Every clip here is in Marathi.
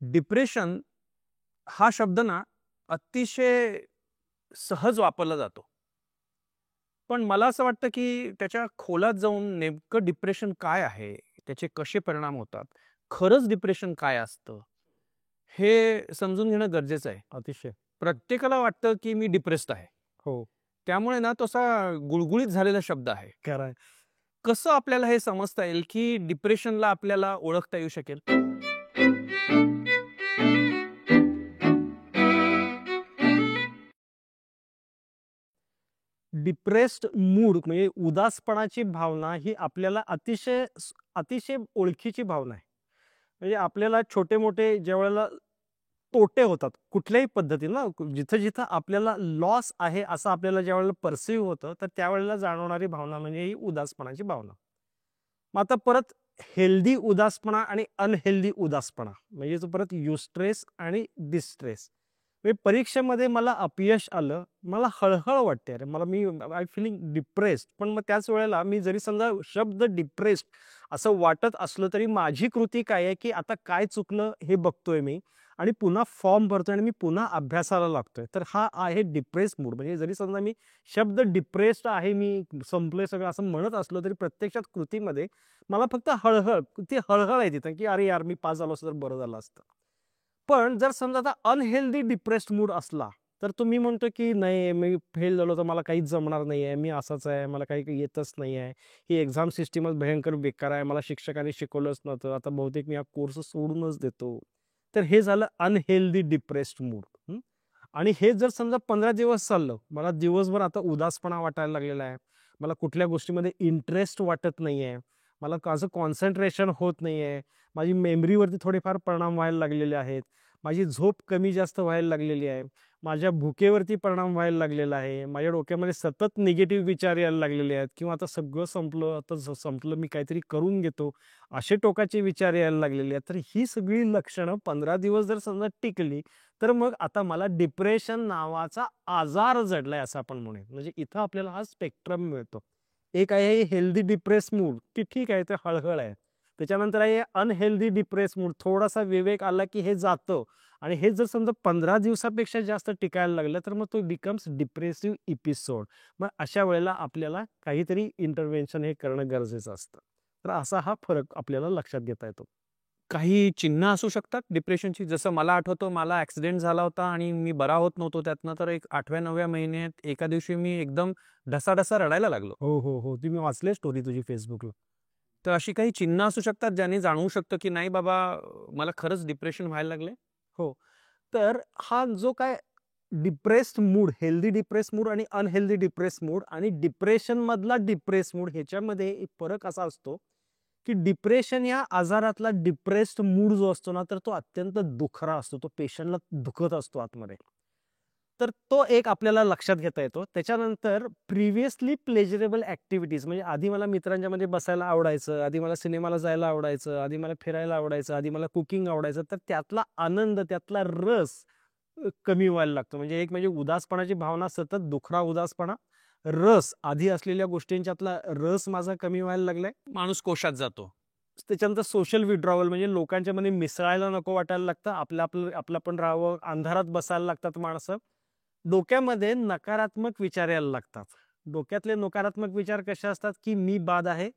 डिप्रेशन हा शब्द ना अतिशय सहज वापरला जातो. पण मला असं वाटतं, की त्याच्या खोलात जाऊन नेमकं डिप्रेशन काय आहे? त्याचे कसे परिणाम होतात? खरंच डिप्रेशन काय असतं? हे समजून घेणं गरजेचं आहे. अतिशय. प्रत्येकाला वाटतं, की मी डिप्रेस्ड आहे. हो, त्यामुळे ना तो असा गुळगुळीत झालेला शब्द आहे. खरं आहे. कसं आपल्याला हे समजता येईल, की डिप्रेशनला आपल्याला ओळखता येऊ शकेल? डिप्रेस्ड मूड म्हणजे उदासपणाची भावना ही आपल्याला अतिशय ओळखीची भावना आहे. म्हणजे आपल्याला छोटे-मोठे ज्यावेळेला तोटे होतात कुठल्याही पद्धतीनं जिथं-जिथं आपल्याला लॉस आहे असं आपल्याला ज्यावेळेला पर्सीव्ह होतं, तर त्यावेळेला जाणवणारी भावना म्हणजे ही उदासपणाची भावना. मग आता परत हेल्दी उदासपणा आणि अनहेल्दी उदासपणा म्हणजे तो परत युस्ट्रेस आणि डिस्ट्रेस. म्हणजे परीक्षेमध्ये मला अपयश आलं, मला हळहळ वाटते. अरे मी आय फीलिंग डिप्रेस्ड. पण मग त्याच वेळेला मी जरी समजा शब्द डिप्रेस्ड असं वाटत असलं तरी माझी कृती काय आहे, की आता काय चुकलं हे बघतोय मी आणि पुन्हा फॉर्म भरतोय आणि मी पुन्हा अभ्यासाला लागतोय. तर हा आहे डिप्रेस मूड. म्हणजे जरी समजा मी शब्द डिप्रेस्ड आहे, मी संपलंय सगळं असं म्हणत असलो तरी प्रत्यक्षात कृतीमध्ये मला फक्त ती हळहळ आहे तिथं, की "अरे यार, मी पास झालो असतो तर बरं झालं असतं." पण जर समजा आता अनहेल्दी डिप्रेस्ड मूड असला, तर तो मी म्हणतो, की "नाही, मी फेल झालो तर मला काहीच जमणार नाहीये. मी असाच आहे. मला काही येतच नाहीये. ही एक्झाम सिस्टमच भयंकर बेकार आहे. मला शिक्षकांनी शिकवलंच नव्हतं. आता बहुतेक मी हा कोर्स सोडूनच देतो." तर हे झालं अनहेल्दी डिप्रेस्ड मूड. आणि हे जर समजा 15 दिवस चाललं, मला दिवसभर आता उदासपणा वाटायला लागलेला आहे. मला कुठल्या गोष्टीमध्ये इंटरेस्ट वाटत नाहीये. मला असं कॉन्सन्ट्रेशन होत नाहीये. माझी मेमरीवरती थोडेफार परिणाम व्हायला लागलेले आहेत. माझी झोप कमी जास्त व्हायला लागलेली आहे. माझ्या भुकेवरती परिणाम व्हायला लागलेला आहे. माझ्या डोक्यामध्ये सतत निगेटिव्ह विचार यायला लागलेले आहेत किंवा आता सगळं संपलं, आता संपलं, मी काहीतरी करून घेतो, असे टोकाचे विचार यायला लागलेले आहेत. तर ही सगळी लक्षणं 15 दिवस जर समजा टिकली, तर मग आता मला डिप्रेशन नावाचा आजार जडलाय असं आपण म्हणूया. म्हणजे इथं आपल्याला हा स्पेक्ट्रम मिळतो. एक आहे हेल्दी डिप्रेस मूड, की ठीक आहे, ते हळहळ आहे. त्याच्यानंतर आहे अनहेल्दी डिप्रेस मूड, थोडासा विवेक आला की हे जातं आणि हे जर समजा 15 दिवसापेक्षा जास्त टिकायला लागलं, तर मग तो बिकम्स डिप्रेसिव्ह एपिसोड. मग अशा वेळेला आपल्याला काहीतरी इंटरव्हेन्शन हे करणं गरजेचं असतं. तर असा हा फरक आपल्याला लक्षात घेता येतो. काही चिन्ह असू शकतात डिप्रेशनची? जसं मला आठवतं, मला ॲक्सिडेंट झाला होता आणि मी बरा होत नव्हतो त्यातनं. तर एक 8व्या-9व्या महिन्यात एका दिवशी मी एकदम ढसाढसा रडायला लागलो. हो, हो, हो. ती मी वाचली स्टोरी तुझी Facebookला. तर अशी काही चिन्ह असू शकतात ज्याने जाणवू शकतं, की नाही बाबा, मला खरंच डिप्रेशन व्हायला लागलंय? हो. तर हा जो काय depressed mood, healthy depress mood आणि अनहेल्दी डिप्रेस मूड आणि डिप्रेशन मधला डिप्रेस मूड ह्याच्यामध्ये एक फरक असा असतो, की डिप्रेशन या आजारातला डिप्रेस्ड मूड जो असतो ना, तर तो अत्यंत दुखरा असतो. तो पेशंटला दुखत असतो आतमध्ये. तर तो एक आपल्याला लक्षात घेता येतो. त्याच्यानंतर प्रिव्हियसली प्लेजरेबल ॲक्टिव्हिटीज म्हणजे आधी मला मित्रांच्यामध्ये बसायला आवडायचं, आधी मला सिनेमाला जायला आवडायचं, आधी मला फिरायला आवडायचं, आधी मला कुकिंग आवडायचं. तर त्यातला आनंद, त्यातला रस कमी व्हायला लागतो. म्हणजे एक म्हणजे उदासपणाची भावना, सतत दुखरा उदासपणा, रस आधी असलेल्या गोष्टींच्यातला रस माझा कमी व्हायला लागलाय. माणूस कोशात जातो. त्याच्यानंतर सोशल विड्रॉवल म्हणजे लोकांच्यामध्ये मिसळायला नको वाटायला लागतं. आपलं आपण राहावं, अंधारात बसायला लागतात माणसं. डोक्यामध्ये नकारात्मक विचार यायला लागतात. डोक्यातले नकारात्मक विचार कसे असतात, की मी बाद आहे,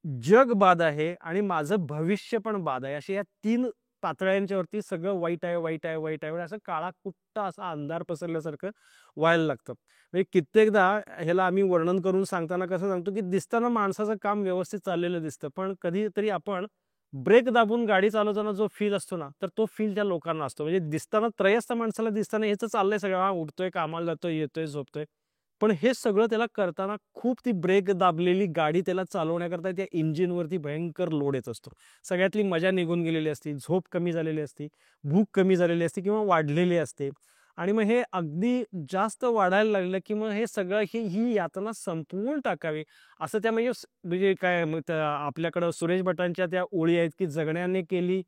जग बाद आहे आणि माझं भविष्य पण बाद आहे. अशा या 3 पातळ्यांच्यावरती सगळं वाईट आहे, वाईट आहे, वाईट आहे. असं काळाकुट्ट असा अंधार पसरल्यासारखं व्हायला लागतं. म्हणजे कित्येकदा ह्याला आम्ही वर्णन करून सांगताना कसं सांगतो, की दिसताना माणसाचं काम व्यवस्थित चाललेलं दिसतं. पण कधीतरी आपण ब्रेक दाबून गाडी चालवताना जो फील असतो ना, तर तो फील त्या लोकांना असतो. म्हणजे दिसताना त्रयस्थ माणसाला दिसताना ह्याचं चाललंय सगळं. हां, उठतोय, कामाला जातोय, येतोय, झोपतोय. पण हे सगळं त्याला करताना खूप ती ब्रेक दाबलेली गाडी त्याला चालवण्याकरता त्या इंजिनवरती भयंकर लोड येत असतो. सगळ्यातली मजा निघून गेलेली असते, झोप कमी झालेली असते, भूक कमी झालेली असते किंवा वाढलेली असते. आणि मग हे अगदी जास्त वाढायला लागलं, की मग हे सगळं ही यातना संपवून टाकावी असं त्या म्हणजे काय मग त्या आपल्याकडं सुरेश भटांच्या त्या ओळी आहेत, की जगण्याने केली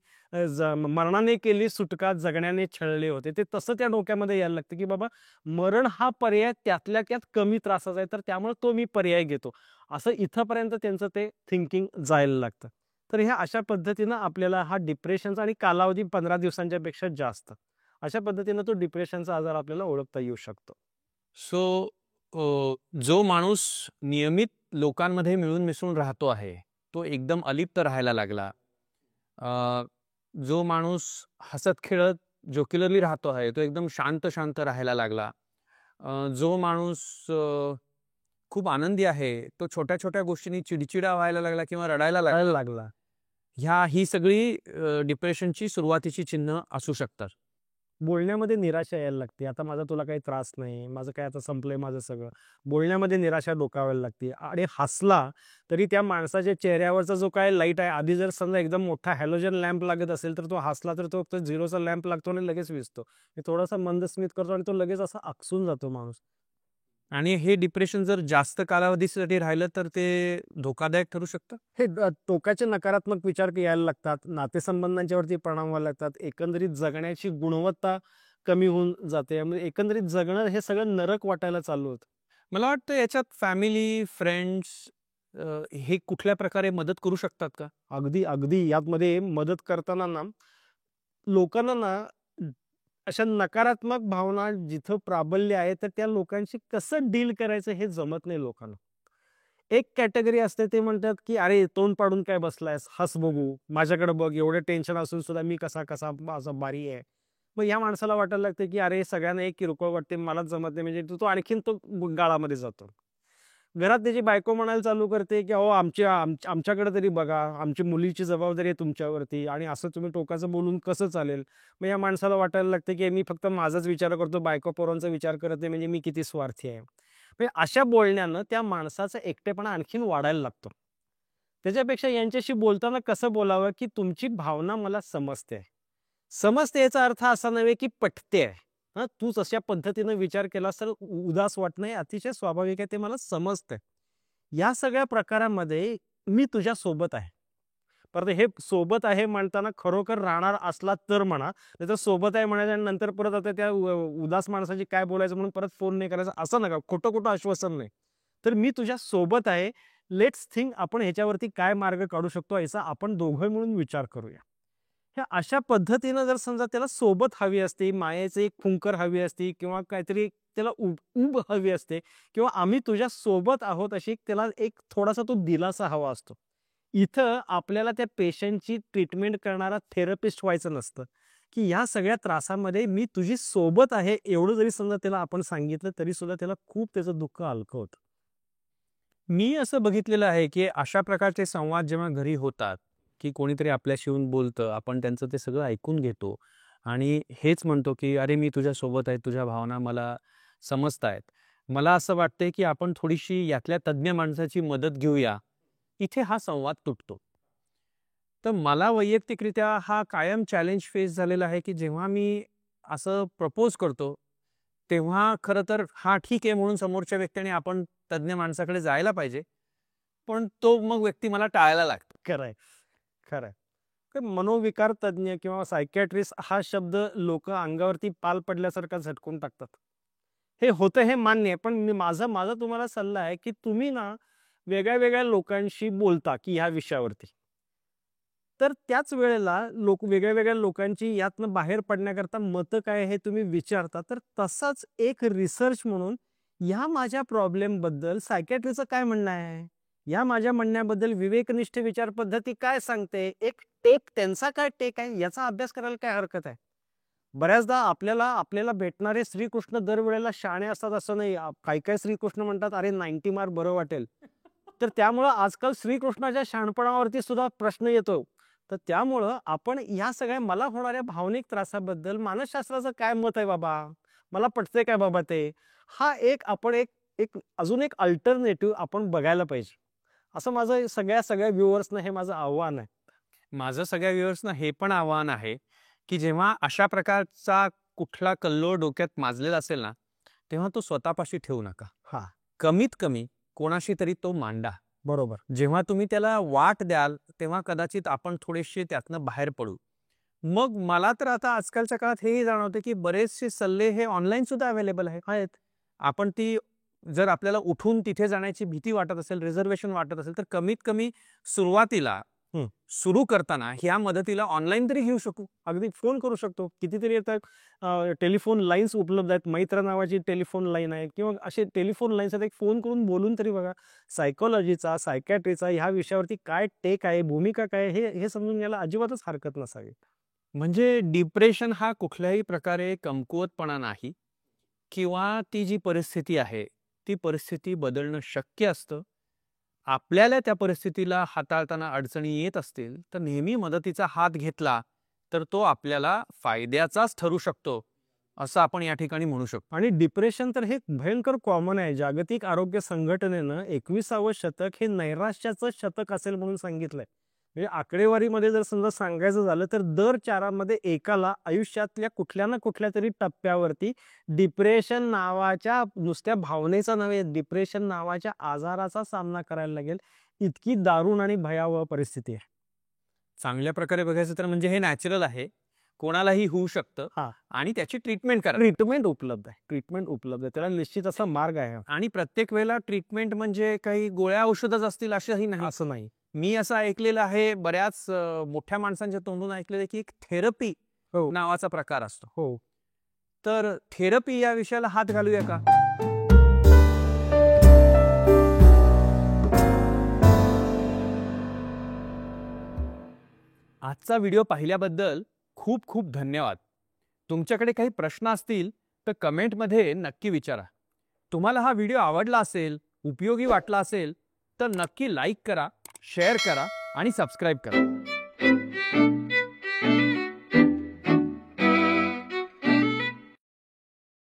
मरणाने केली सुटका, जगण्याने छळले होते. ते तसं त्या डोक्यामध्ये यायला लागतं, की बाबा मरण हा पर्याय त्यातल्या त्यात कमी त्रासाचा आहे, तर त्यामुळे तो मी पर्याय घेतो. असं इथपर्यंत त्यांचं ते थिंकिंग जायला लागतं. तर ह्या अशा पद्धतीनं आपल्याला हा डिप्रेशनचा आणि कालावधी 15 दिवसांच्या पेक्षा जास्त, अशा पद्धतीनं तो डिप्रेशनचा आजार आपल्याला ओळखता येऊ शकतो. सो जो माणूस नियमित लोकांमध्ये मिळून मिसळून राहतो आहे, तो एकदम अलिप्त राहायला लागला. अ, जो माणूस हसत खेळत जोक्युलरली राहतो आहे, तो एकदम शांत शांत राहायला लागला. जो माणूस खूप आनंदी आहे, तो छोट्या छोट्या गोष्टींनी चिडचिडा व्हायला लागला किंवा रडायला लागला. कळायला लागला. ही सगळी डिप्रेशनची सुरुवातीची चिन्ह असू शकतात. बोलण्यामध्ये निराशा यायला लागते. आता माझा तुला काही त्रास नाही, माझं काय आता संपलंय माझं सगळं. बोलण्यामध्ये निराशा डोकावायला लागते आणि हसला तरी त्या माणसाच्या चेहऱ्यावरचा जो काय लाईट आहे, आधी जर समजा एकदम मोठा हॅलोजन लॅम्प लागत असेल, तर तो हसला तर तो फक्त 0चा लॅम्प लागतो आणि लगेच विझतो. थोडासा मंद स्मित करतो आणि तो लगेच असा आकसून जातो माणूस. आणि हे डिप्रेशन जर जास्त कालावधीसाठी राहिलं तर ते धोकादायक ठरू शकतं. हे टोकाचे नकारात्मक विचार यायला लागतात, नातेसंबंधांच्यावरती परिणाम व्हायला लागतात, एकंदरीत जगण्याची गुणवत्ता कमी होऊन जाते. म्हणजे एकंदरीत जगणं हे सगळं नरक वाटायला चालू होतं. मला वाटतं याच्यात फॅमिली, फ्रेंड्स हे कुठल्या प्रकारे मदत करू शकतात का? अगदी, अगदी यामध्ये मदत करताना ना, लोकांना ना अशा नकारात्मक भावना जिथं प्राबल्य आहे, तर त्या लोकांशी कसं डील करायचं हे जमत नाही लोकांना. एक कॅटेगरी असते ते म्हणतात, की "अरे तोंड पाडून काय बसलायस? हस बघू. माझ्याकडे बघ. एवढं टेन्शन असून सुद्धा मी कसा कसा असा भारी आहे." मग या माणसाला वाटायला लागतं, की अरे सगळ्यांना एक किरकोळ वाटते, मलाच जमत नाही. म्हणजे तो आणखीन तो गाळामध्ये जातो. घरात त्याची बायको म्हणायला चालू करते, की "अहो आमच्याकडे तरी बघा. आमची मुलीची जबाबदारी आहे तुमच्यावरती आणि असं तुम्ही टोकाचं बोलून कसं चालेल?" मग या माणसाला वाटायला लागतं, की मी फक्त माझाच विचार करतो, बायको पोरांचा विचार करत नाही, म्हणजे मी किती स्वार्थी आहे. म्हणजे अशा बोलण्यानं त्या माणसाचा एकटेपणा आणखीन वाढायला लागतो. त्याच्यापेक्षा यांच्याशी बोलताना कसं बोलावं, की तुमची भावना मला समजते. समजते याचा अर्थ असा नव्हे, की पटते आहे. हां, तू तशा पद्धतीनं विचार केलास तर उदास वाटणं हे अतिशय स्वाभाविक आहे, ते मला समजतंय. या सगळ्या प्रकारामध्ये मी तुझ्या सोबत आहे. परत हे सोबत आहे म्हणताना खरोखर राहणार असला तर म्हणा, नाहीतर सोबत आहे म्हणायचं आणि नंतर परत आता त्या उदास माणसाची काय बोलायचं म्हणून परत फोन नाही करायचा असं नका. खोटं-खोटं आश्वासन नाही. तर मी तुझ्या सोबत आहे. लेट्स थिंक आपण ह्याच्यावरती काय मार्ग काढू शकतो याचा आपण दोघं मिळून विचार करूया. ह्या अशा पद्धतीनं जर समजा त्याला सोबत हवी असते, मायेची एक फुंकर हवी असती किंवा काहीतरी त्याला ऊब हवी असते किंवा आम्ही तुझ्या सोबत आहोत अशी त्याला एक थोडासा तो दिलासा हवा असतो. इथं आपल्याला त्या पेशंटची ट्रीटमेंट करणारा थेरपिस्ट व्हायचं नसतं, की ह्या सगळ्या त्रासामध्ये मी तुझी सोबत आहे एवढं जरी समजा त्याला आपण सांगितलं तरी सुद्धा त्याला खूप त्याचं दुःख हलकं होतं. मी असं बघितलेलं आहे, की अशा प्रकारचे संवाद जेव्हा घरी होतात, की कोणीतरी आपल्याशी येऊन बोलतं, आपण त्यांचं ते सगळं ऐकून घेतो आणि हेच म्हणतो, की "अरे, मी तुझ्या सोबत आहे, तुझ्या भावना मला समजतायत." मला असं वाटतंय, की आपण थोडीशी यातल्या तज्ञ माणसाची मदत घेऊया. इथे हा संवाद तुटतो. तर मला वैयक्तिकरित्या हा कायम चॅलेंज फेस झालेला आहे, की जेव्हा मी असं प्रपोज करतो, तेव्हा खरं तर हां, ठीक आहे म्हणून समोरच्या व्यक्तीने आपण तज्ञ माणसाकडे जायला पाहिजे. पण तो मग व्यक्ती मला टाळायला लागतो. खरंय, खरंय. मनोविकार तज्ञ किंवा सायकियाट्रिस्ट हा शब्द लोकं अंगावरती पाल पडल्यासारखा झटकून टाकतात. हे होतं हे मान्य आहे. पण माझा माझा तुम्हाला सल्ला आहे, की तुम्ही ना वेगळ्या-वेगळ्या लोकांशी बोलता, की ह्या विषयावरती. तर त्याच वेळेला वेगळ्या-वेगळ्या लोकांची यातनं बाहेर पडण्याकरता मतं काय हे तुम्ही विचारता. तर तसाच एक रिसर्च म्हणून या माझ्या प्रॉब्लेमबद्दल सायकियाट्रिस्टचं काय म्हणणं आहे? या माझ्या म्हणण्याबद्दल विवेकनिष्ठ विचार पद्धती काय सांगते? एक त्यांचा काय टेक आहे याचा अभ्यास करायला काय हरकत आहे? बऱ्याचदा आपल्याला आपल्याला भेटणारे श्रीकृष्ण दरवेळेला शहाणे असतात असं नाही. काही-काही श्रीकृष्ण म्हणतात, "अरे 90 मार बरं वाटेल." तर त्यामुळं आजकाल श्रीकृष्णाच्या शहाणपणावरती सुद्धा प्रश्न येतो. तर त्यामुळं आपण या सगळ्या मला होणाऱ्या भावनिक त्रासाबद्दल मानसशास्त्राचं काय मत आहे बाबा? मला पटतंय काय बाबा ते? हा एक आपण एक एक अजून एक अल्टरनेटिव्ह आपण बघायला पाहिजे. असं माझं सगळ्या व्ह्यूअर्सना हे माझं आव्हान आहे. माझं सगळ्या व्ह्युअर्सना हे पण आव्हान आहे, की जेव्हा अशा प्रकारचा कुठला कल्लोळ डोक्यात माजलेला असेल ना, तेव्हा तो स्वतःपाशी ठेवू नका. हां, कमीत कमी कोणाशी तरी तो मांडा. बरोबर. जेव्हा तुम्ही त्याला वाट द्याल, तेव्हा कदाचित आपण थोडेसे त्यातनं बाहेर पडू. मग मला तर आता आजकालच्या काळात हेही जाणवतं, की बरेचसे सल्ले हे ऑनलाईन सुद्धा अवेलेबल आहेत. आपण जर आपल्याला उठून तिथे जाण्याची भीती वाटत असेल, रिझर्वेशन वाटत असेल, तर कमीत कमी सुरुवातीला हं. सुरू करताना ह्या मदतीला ऑनलाईन तरी घेऊ शकू. अगदी फोन करू शकतो. कितीतरी येतात टेलिफोन लाईन्स उपलब्ध आहेत. मैत्र नावाची टेलिफोन लाईन आहे किंवा असे टेलिफोन लाईन्स आहेत. एक फोन करून बोलून तरी बघा. सायकॉलॉजीचा, सायकॅट्रीचा ह्या विषयावरती काय टेक आहे, भूमिका काय आहे, हे समजून घ्यायला अजिबातच हरकत नसावी. म्हणजे डिप्रेशन हा कुठल्याही प्रकारे कमकुवतपणा नाही किंवा ती जी परिस्थिती आहे, ती परिस्थिती बदलणं शक्य असतं. आपल्याला त्या परिस्थितीला हाताळताना अडचणी येत असतील, तर नेहमी मदतीचा हात घेतला, तर तो आपल्याला फायद्याचाच ठरू शकतो, असं आपण या ठिकाणी म्हणू शकतो. आणि डिप्रेशन तर हे भयंकर कॉमन आहे. जागतिक आरोग्य संघटनेनं 21वं शतक हे नैराश्याचं शतक असेल म्हणून सांगितलंय. म्हणजे आकडेवारीमध्ये जर समजा सांगायचं झालं तर दर 4 एकाला आयुष्यातल्या कुठल्या ना कुठल्या तरी टप्प्यावरती डिप्रेशन नावाच्या नुसत्या भावनेचा नव्हे, डिप्रेशन नावाच्या आजाराचा सामना करायला लागेल. इतकी दारुण आणि भयावह परिस्थिती आहे. चांगल्या प्रकारे बघायचं तर म्हणजे हे नॅचरल आहे, कोणालाही होऊ शकतं हां. आणि त्याची ट्रीटमेंट करा. ट्रीटमेंट उपलब्ध आहे. ट्रीटमेंट उपलब्ध आहे. त्याला निश्चित असा मार्ग आहे. आणि प्रत्येक वेळेला ट्रीटमेंट म्हणजे काही गोळ्या औषधच असतील असंही नाही. असं नाही. मी असं ऐकलेलं आहे, बऱ्याच मोठ्या माणसांच्या तोंडून ऐकलेलं आहे, की एक थेरपी हो. नावाचा प्रकार असतो. हो. तर थेरपी या विषयाला हात घालूया का? आजचा व्हिडिओ पाहिल्याबद्दल खूप खूप धन्यवाद. तुमच्याकडे काही प्रश्न असतील तर कमेंटमध्ये नक्की विचारा. तुम्हाला हा व्हिडिओ आवडला असेल, उपयोगी वाटला असेल तर नक्की लाईक करा, शेअर करा आणि सबस्क्राईब करा.